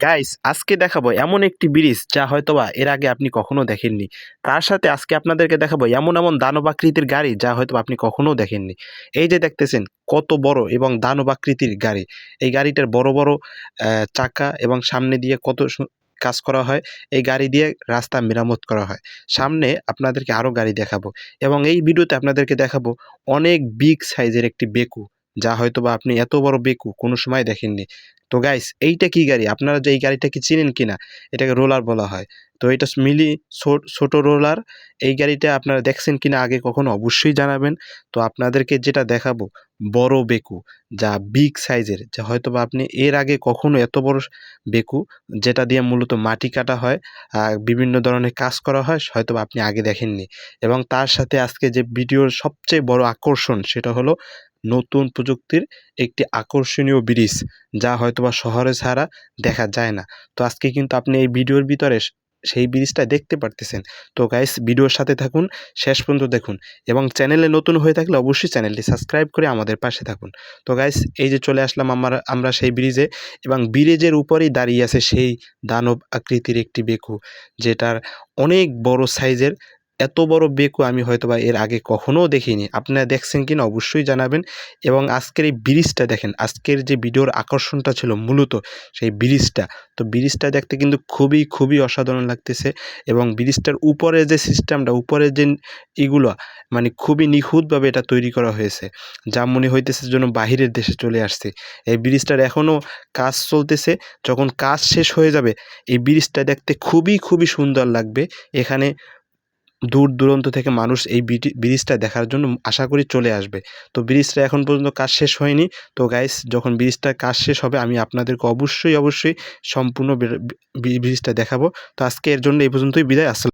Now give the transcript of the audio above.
Guys আজকে দেখাবো এমন একটি ব্রিজ যা হয়তোবা এর আগে আপনি কখনো দেখেননি। তার সাথে আজকে আপনাদেরকে দেখাবো এমন এমন দানব আকৃতির গাড়ি যা হয়তোবা আপনি কখনো দেখেননি। এই যে দেখতেছেন কত বড় এবং দানব আকৃতির গাড়ি। এই গাড়িটার বড় বড় চাকা এবং সামনে দিয়ে কত কাজ করা হয়। এই গাড়ি দিয়ে রাস্তা মেরামত করা হয়। সামনে আপনাদেরকে আরও গাড়ি দেখাবো এবং এই ভিডিওতে আপনাদেরকে দেখাবো অনেক বিগ সাইজের একটি বেকু, যা হয়তোবা আপনি এত বড় বেকু কোনো সময় দেখেননি। তো গাইস এইটা কি গাড়ি? আপনারা যে এই গাড়িটা কি চিনেন কিনা? এটাকে রোলার বলা হয়। তো এটা মিনি ছোট রোলার। এই গাড়িটা আপনারা দেখছেন কিনা আগে কখনো অবশ্যই জানাবেন। তো আপনাদেরকে যেটা দেখাবো বড় বেকু, যা বিগ সাইজের, যা হয়তোবা আপনি এর আগে কখনো এত বড় বেকু, যেটা দিয়ে মূলত মাটি কাটা হয়, বিভিন্ন ধরনের কাজ করা হয়, হয়তোবা আপনি আগে দেখেননি। এবং তার সাথে আজকে যে ভিডিওর সবচেয়ে বড় আকর্ষণ সেটা হলো নতুন প্রযুক্তির একটি আকর্ষণীয় ব্রিজ, যা হয়তোবা শহরে ছাড়া দেখা যায় না। তো আজকে কিন্তু আপনি এই ভিডিওর ভিতরে সেই ব্রিজটা দেখতে পারতেছেন। তো গাইস ভিডিওর সাথে থাকুন, শেষ পর্যন্ত দেখুন এবং চ্যানেলে নতুন হয়ে থাকলে অবশ্যই চ্যানেলটি সাবস্ক্রাইব করে আমাদের পাশে থাকুন। তো গাইস এই যে চলে আসলাম আমরা সেই ব্রিজে এবং ব্রিজের উপরেই দাঁড়িয়ে আছে সেই দানব আকৃতির একটি বেকু, যেটার অনেক বড় সাইজের। এত বড় বেকু আমি হয়তোবা এর আগে কখনো দেখিনি। আপনারা দেখছেন কিনা অবশ্যই জানাবেন। এবং আজকের এই ব্রিজটা দেখেন, আজকের যে ভিডিওর আকর্ষণটা ছিল মূলত সেই ব্রিজটা। তো ব্রিজটা দেখতে কিন্তু খুবই অসাধারণ লাগতেছে এবং ব্রিজটার উপরে যে সিস্টেমটা, উপরে যে ইগুলো, মানে খুবই নিখুঁতভাবে এটা তৈরি করা হয়েছে, যা মনে হইতেছে যেন বাহিরের দেশে চলে আসছে। এই ব্রিজটার এখনও কাজ চলতেছে। যখন কাজ শেষ হয়ে যাবে এই ব্রিজটা দেখতে খুবই সুন্দর লাগবে। এখানে দূর দূরান্ত থেকে মানুষ এই ব্রিজটা দেখার জন্য আশা করি চলে আসবে। তো ব্রিজটা এখন পর্যন্ত কাজ শেষ হয়নি। তো গাইস যখন ব্রিজটার কাজ শেষ হবে আমি আপনাদেরকে অবশ্যই সম্পূর্ণ ব্রিজটা দেখাবো। তো আজকে এর জন্য এই পর্যন্তই বিদায়। আসসালাম।